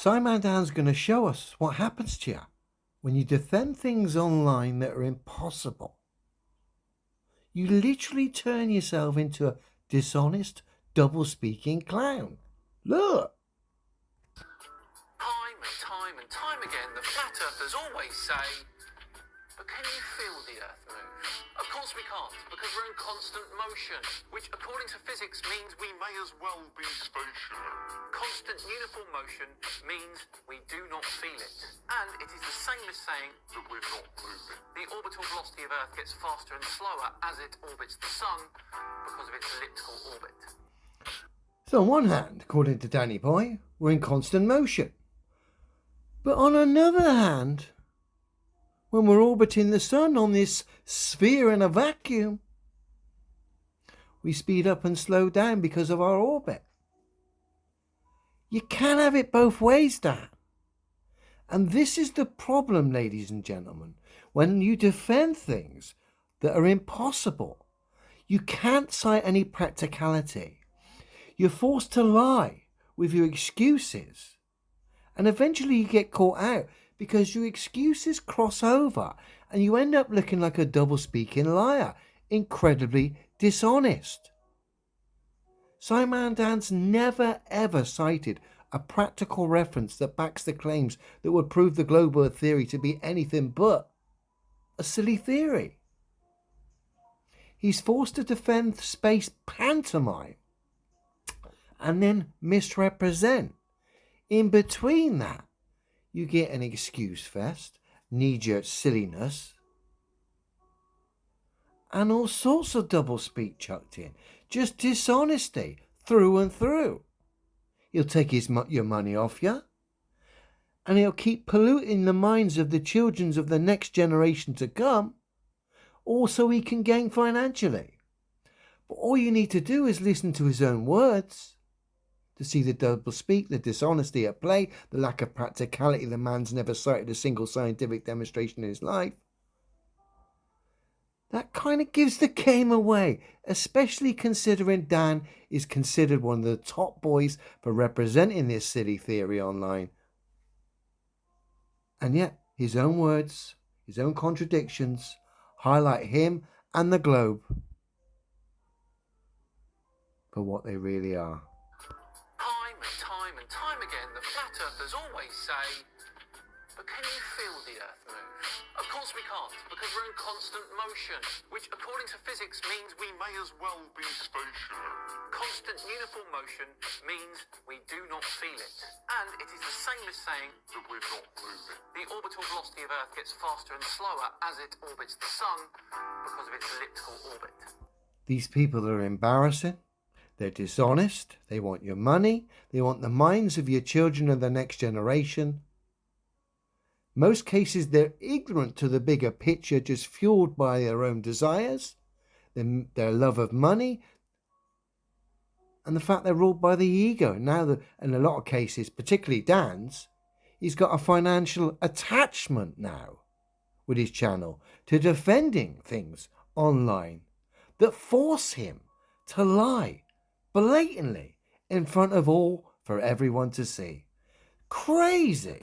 Scimandan's going to show us what happens to you when you defend things online that are impossible. You literally turn yourself into a dishonest, double-speaking clown. Look! Time and time and time again, the flat earthers always say, but can you feel the earth move? Of course we can't, because we're in constant motion, which according to physics means we may as well be stationary. Constant uniform motion means we do not feel it. And it is the same as saying that we're not moving. The orbital velocity of Earth gets faster and slower as it orbits the Sun because of its elliptical orbit. So on one hand, according to Danny Boy, we're in constant motion. But on another hand, when we're orbiting the sun on this sphere in a vacuum, we speed up and slow down because of our orbit. You can't have it both ways, Dan. And this is the problem, ladies and gentlemen. When you defend things that are impossible, you can't cite any practicality. You're forced to lie with your excuses. And eventually you get caught out because your excuses cross over and you end up looking like a double-speaking liar, incredibly dishonest. Scimandan's never ever cited a practical reference that backs the claims that would prove the globe earth theory to be anything but a silly theory. He's forced to defend space pantomime and then misrepresent. In between that, you get an excuse fest, knee-jerk silliness, and all sorts of double-speak chucked in. Just dishonesty through and through. He'll take your money off you, and he'll keep polluting the minds of the children of the next generation to come, all so he can gain financially. But all you need to do is listen to his own words to see the double-speak, the dishonesty at play, the lack of practicality. The man's never cited a single scientific demonstration in his life. That kind of gives the game away, especially considering Dan is considered one of the top boys for representing this silly theory online. And yet, his own words, his own contradictions, highlight him and the globe for what they really are. Time and time again, the flat earthers always say, but can you feel the earth move? Of course we can't, because we're in constant motion, which according to physics means we may as well be stationary. Constant uniform motion means we do not feel it. And it is the same as saying that we're not moving. The orbital velocity of Earth gets faster and slower as it orbits the Sun because of its elliptical orbit. These people are embarrassing. They're dishonest. They want your money. They want the minds of your children and the next generation. Most cases, they're ignorant to the bigger picture, just fueled by their own desires, their love of money, and the fact they're ruled by the ego. Now, in a lot of cases, particularly Dan's, he's got a financial attachment now with his channel to defending things online that force him to lie blatantly in front of all for everyone to see. Crazy.